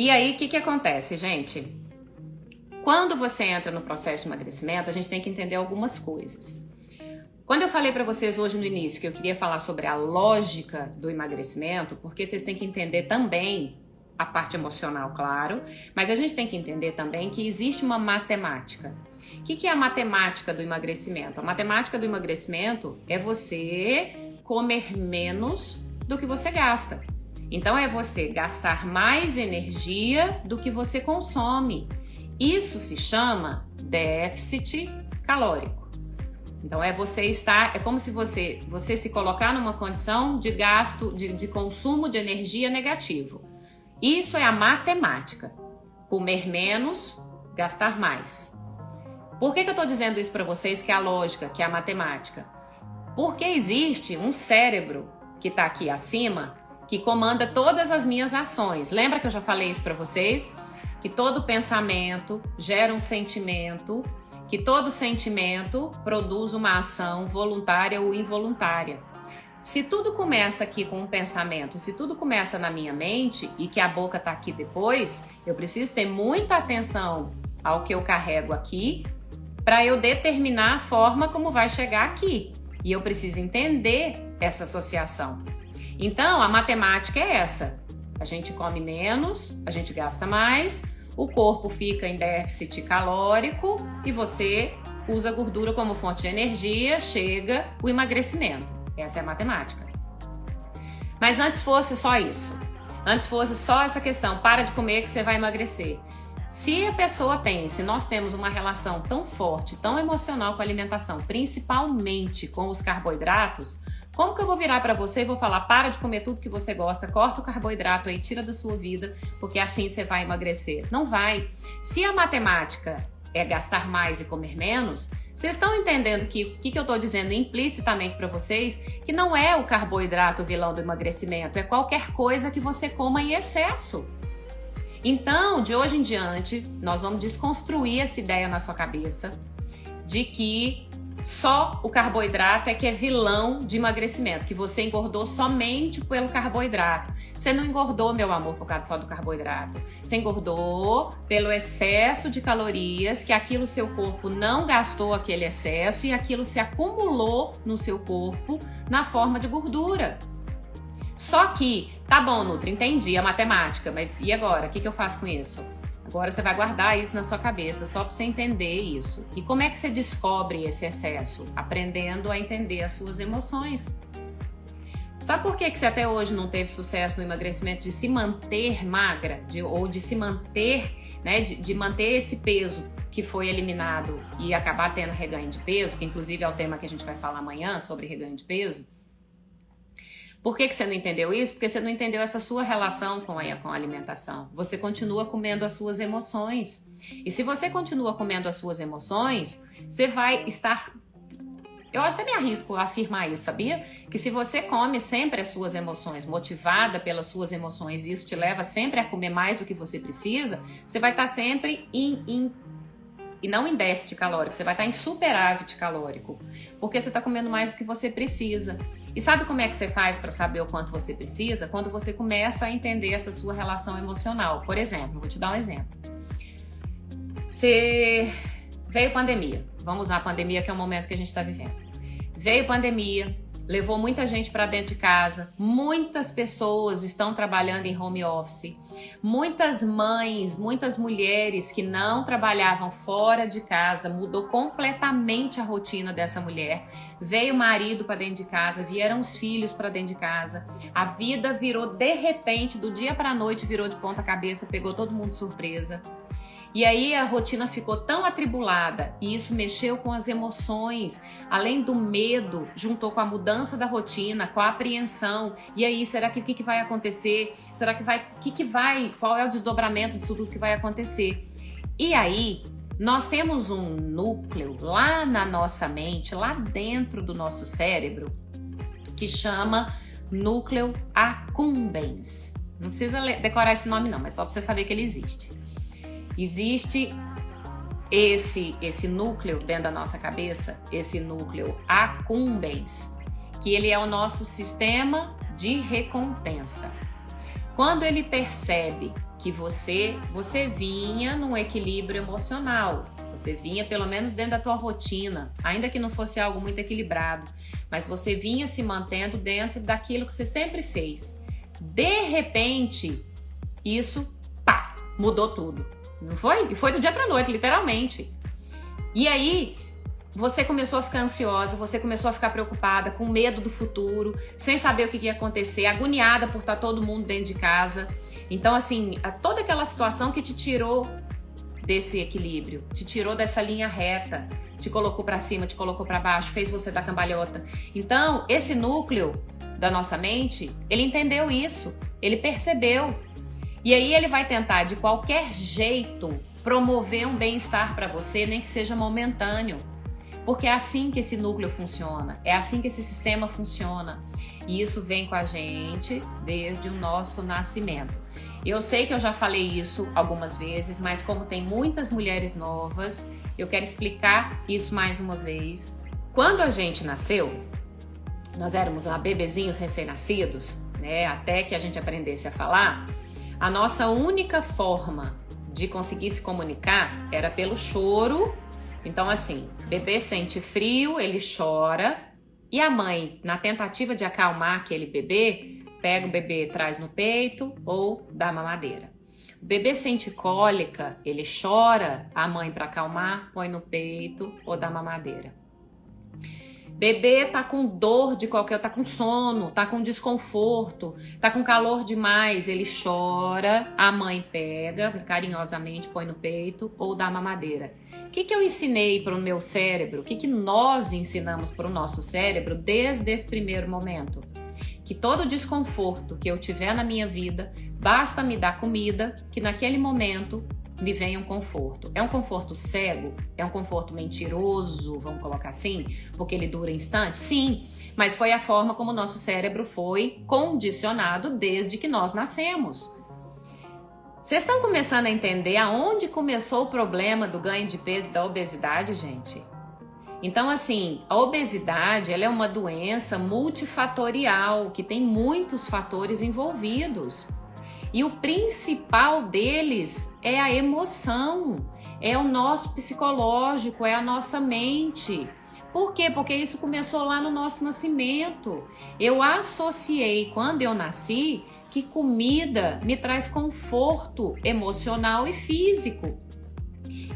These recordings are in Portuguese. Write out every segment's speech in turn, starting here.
E aí, o que acontece, gente? Quando você entra no processo de emagrecimento, a gente tem que entender algumas coisas. Quando eu falei para vocês hoje no início que eu queria falar sobre a lógica do emagrecimento, porque vocês têm que entender também a parte emocional, claro, mas a gente tem que entender também que existe uma matemática. O que é a matemática do emagrecimento? A matemática do emagrecimento é você comer menos do que você gasta. Então é você gastar mais energia do que você consome. Isso se chama déficit calórico. Então é como se você se colocar numa condição de gasto, de consumo de energia negativo. Isso é a matemática. Comer menos, gastar mais. Por que eu estou dizendo isso para vocês, que é a lógica, que é a matemática? Porque existe um cérebro que está aqui acima, que comanda todas as minhas ações. Lembra que eu já falei isso para vocês? Que todo pensamento gera um sentimento, que todo sentimento produz uma ação voluntária ou involuntária. Se tudo começa aqui com um pensamento, se tudo começa na minha mente e que a boca está aqui depois, eu preciso ter muita atenção ao que eu carrego aqui para eu determinar a forma como vai chegar aqui. E eu preciso entender essa associação. Então, a matemática é essa. A gente come menos, a gente gasta mais, o corpo fica em déficit calórico e você usa gordura como fonte de energia, chega o emagrecimento. Essa é a matemática. Mas antes fosse só isso. Antes fosse só essa questão, para de comer que você vai emagrecer. Se nós temos uma relação tão forte, tão emocional com a alimentação, principalmente com os carboidratos, como que eu vou virar para você e vou falar, para de comer tudo que você gosta, corta o carboidrato aí, tira da sua vida, porque assim você vai emagrecer? Não vai. Se a matemática é gastar mais e comer menos, vocês estão entendendo que o que eu estou dizendo implicitamente para vocês, que não é o carboidrato o vilão do emagrecimento, é qualquer coisa que você coma em excesso. Então, de hoje em diante, nós vamos desconstruir essa ideia na sua cabeça de que só o carboidrato é que é vilão de emagrecimento, que você engordou somente pelo carboidrato. Você não engordou, meu amor, por causa só do carboidrato. Você engordou pelo excesso de calorias, que aquilo seu corpo não gastou aquele excesso e aquilo se acumulou no seu corpo na forma de gordura. Só que, tá bom, Nutri, entendi a matemática, mas e agora? O que eu faço com isso? Agora você vai guardar isso na sua cabeça, só para você entender isso. E como é que você descobre esse excesso? Aprendendo a entender as suas emoções. Sabe por que você até hoje não teve sucesso no emagrecimento de se manter magra? Ou de se manter, né, de manter esse peso que foi eliminado e acabar tendo reganho de peso, que inclusive é o tema que a gente vai falar amanhã sobre reganho de peso? Por que você não entendeu isso? Porque você não entendeu essa sua relação com a alimentação. Você continua comendo as suas emoções. E se você continua comendo as suas emoções, você vai estar... Eu até me arrisco a afirmar isso, sabia? Que se você come sempre as suas emoções, motivada pelas suas emoções, e isso te leva sempre a comer mais do que você precisa, você vai estar sempre e não em déficit calórico, você vai estar em superávit calórico, porque você está comendo mais do que você precisa. E sabe como é que você faz para saber o quanto você precisa? Quando você começa a entender essa sua relação emocional. Por exemplo, vou te dar um exemplo. Veio pandemia. Vamos usar a pandemia, que é o momento que a gente está vivendo. Veio pandemia, levou muita gente para dentro de casa, muitas pessoas estão trabalhando em home office, muitas mães, muitas mulheres que não trabalhavam fora de casa, mudou completamente a rotina dessa mulher. Veio o marido para dentro de casa, vieram os filhos para dentro de casa, a vida virou de repente, do dia para a noite, virou de ponta cabeça, pegou todo mundo de surpresa. E aí a rotina ficou tão atribulada e isso mexeu com as emoções, além do medo, juntou com a mudança da rotina, com a apreensão. E aí, será que o que vai acontecer? Será que qual é o desdobramento disso tudo que vai acontecer? E aí, nós temos um núcleo lá na nossa mente, lá dentro do nosso cérebro, que chama núcleo accumbens. Não precisa decorar esse nome não, mas só para você saber que ele existe. Existe esse núcleo dentro da nossa cabeça, esse núcleo accumbens, que ele é o nosso sistema de recompensa. Quando ele percebe que você vinha num equilíbrio emocional. Você vinha pelo menos dentro da tua rotina, ainda que não fosse algo muito equilibrado, mas você vinha se mantendo dentro daquilo que você sempre fez. De repente, isso, pá, mudou tudo. Não foi? E foi do dia pra noite, literalmente. E aí, você começou a ficar ansiosa, você começou a ficar preocupada, com medo do futuro, sem saber o que ia acontecer, agoniada por estar todo mundo dentro de casa. Então, assim, toda aquela situação que te tirou desse equilíbrio, te tirou dessa linha reta, te colocou para cima, te colocou para baixo, fez você dar cambalhota. Então, esse núcleo da nossa mente, ele entendeu isso, ele percebeu. E aí ele vai tentar, de qualquer jeito, promover um bem-estar para você, nem que seja momentâneo. Porque é assim que esse núcleo funciona, é assim que esse sistema funciona. E isso vem com a gente desde o nosso nascimento. Eu sei que eu já falei isso algumas vezes, mas como tem muitas mulheres novas, eu quero explicar isso mais uma vez. Quando a gente nasceu, nós éramos bebezinhos recém-nascidos, né? Até que a gente aprendesse a falar, a nossa única forma de conseguir se comunicar era pelo choro. Então, assim, bebê sente frio, ele chora, e a mãe, na tentativa de acalmar aquele bebê, pega o bebê, traz no peito ou dá mamadeira. O bebê sente cólica, ele chora, a mãe, para acalmar, põe no peito ou dá mamadeira. Bebê tá com dor de qualquer, tá com sono, tá com desconforto, tá com calor demais, ele chora, a mãe pega carinhosamente, põe no peito ou dá mamadeira. O que eu ensinei para o meu cérebro? O que nós ensinamos para o nosso cérebro desde esse primeiro momento? Que todo desconforto que eu tiver na minha vida, basta me dar comida, que naquele momento me vem um conforto. É um conforto cego? É um conforto mentiroso, vamos colocar assim? Porque ele dura instantes? Sim, mas foi a forma como o nosso cérebro foi condicionado desde que nós nascemos. Vocês estão começando a entender aonde começou o problema do ganho de peso e da obesidade, gente? Então, assim, a obesidade, ela é uma doença multifatorial, que tem muitos fatores envolvidos. E o principal deles é a emoção, é o nosso psicológico, é a nossa mente. Por quê? Porque isso começou lá no nosso nascimento. Eu associei, quando eu nasci, que comida me traz conforto emocional e físico.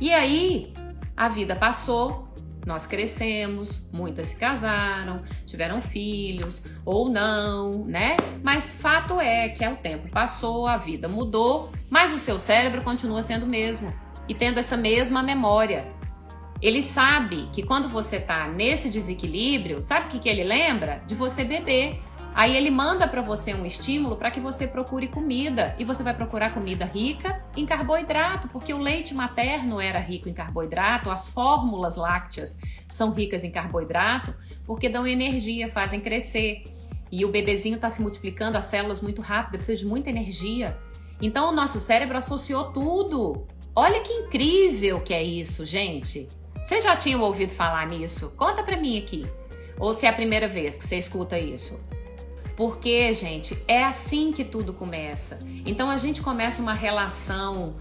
E aí, a vida passou. Nós crescemos, muitas se casaram, tiveram filhos ou não, né? Mas fato é que o tempo passou, a vida mudou, mas o seu cérebro continua sendo o mesmo e tendo essa mesma memória. Ele sabe que quando você tá nesse desequilíbrio, sabe o que ele lembra? De você beber. Aí ele manda para você um estímulo para que você procure comida, e você vai procurar comida rica em carboidrato, porque o leite materno era rico em carboidrato, as fórmulas lácteas são ricas em carboidrato, porque dão energia, fazem crescer. E o bebezinho está se multiplicando, as células muito rápido, precisa de muita energia. Então o nosso cérebro associou tudo. Olha que incrível que é isso, gente. Vocês já tinham ouvido falar nisso? Conta pra mim aqui. Ou se é a primeira vez que você escuta isso. Porque, gente, é assim que tudo começa. Então a gente começa uma relação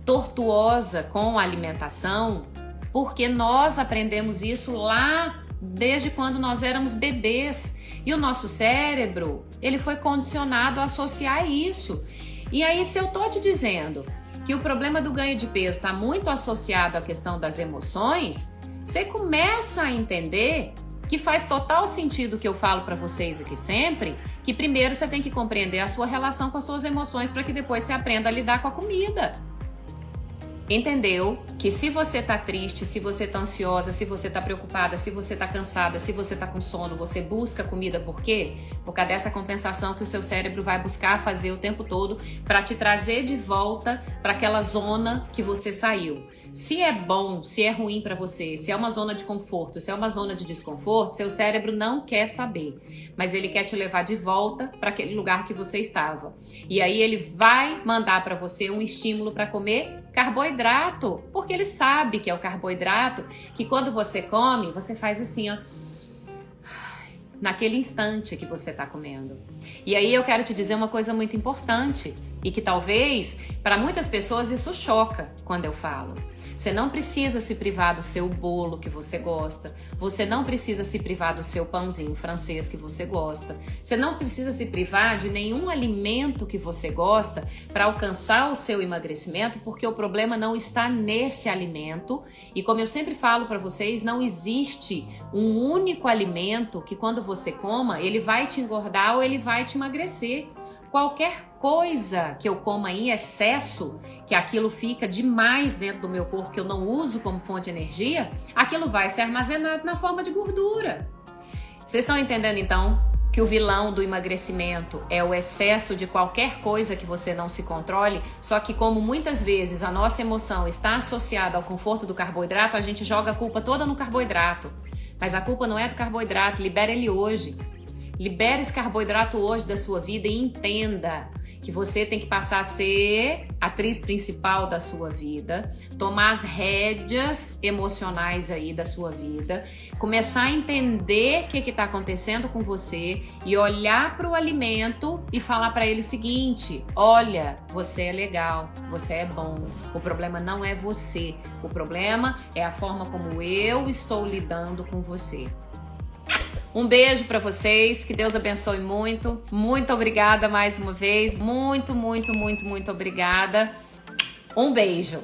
tortuosa com a alimentação porque nós aprendemos isso lá desde quando nós éramos bebês. E o nosso cérebro, ele foi condicionado a associar isso. E aí, se eu tô te dizendo que o problema do ganho de peso está muito associado à questão das emoções, você começa a entender que faz total sentido o que eu falo para vocês aqui sempre, que primeiro você tem que compreender a sua relação com as suas emoções para que depois você aprenda a lidar com a comida. Entendeu que se você tá triste, se você tá ansiosa, se você tá preocupada, se você tá cansada, se você tá com sono, você busca comida, por quê? Por causa dessa compensação que o seu cérebro vai buscar fazer o tempo todo para te trazer de volta para aquela zona que você saiu. Se é bom, se é ruim para você, se é uma zona de conforto, se é uma zona de desconforto, seu cérebro não quer saber, mas ele quer te levar de volta para aquele lugar que você estava. E aí ele vai mandar para você um estímulo para comer carboidrato, porque ele sabe que é o carboidrato que quando você come, você faz assim, ó, naquele instante que você está comendo. E aí eu quero te dizer uma coisa muito importante. e que talvez para muitas pessoas isso choca quando eu falo. Você não precisa se privar do seu bolo que você gosta, você não precisa se privar do seu pãozinho francês que você gosta, você não precisa se privar de nenhum alimento que você gosta para alcançar o seu emagrecimento, porque o problema não está nesse alimento. E como eu sempre falo para vocês, não existe um único alimento que quando você coma, ele vai te engordar ou ele vai te emagrecer. Qualquer coisa que eu coma em excesso, que aquilo fica demais dentro do meu corpo, que eu não uso como fonte de energia, aquilo vai ser armazenado na forma de gordura. Vocês estão entendendo então que o vilão do emagrecimento é o excesso de qualquer coisa que você não se controle? Só que como muitas vezes a nossa emoção está associada ao conforto do carboidrato, a gente joga a culpa toda no carboidrato. Mas a culpa não é do carboidrato, libera ele hoje. Libera esse carboidrato hoje da sua vida e entenda que você tem que passar a ser a atriz principal da sua vida, tomar as rédeas emocionais aí da sua vida, começar a entender o que está acontecendo com você e olhar para o alimento e falar para ele o seguinte: olha, você é legal, você é bom, o problema não é você, o problema é a forma como eu estou lidando com você. Um beijo para vocês, que Deus abençoe muito. Muito obrigada mais uma vez. Muito obrigada. Um beijo.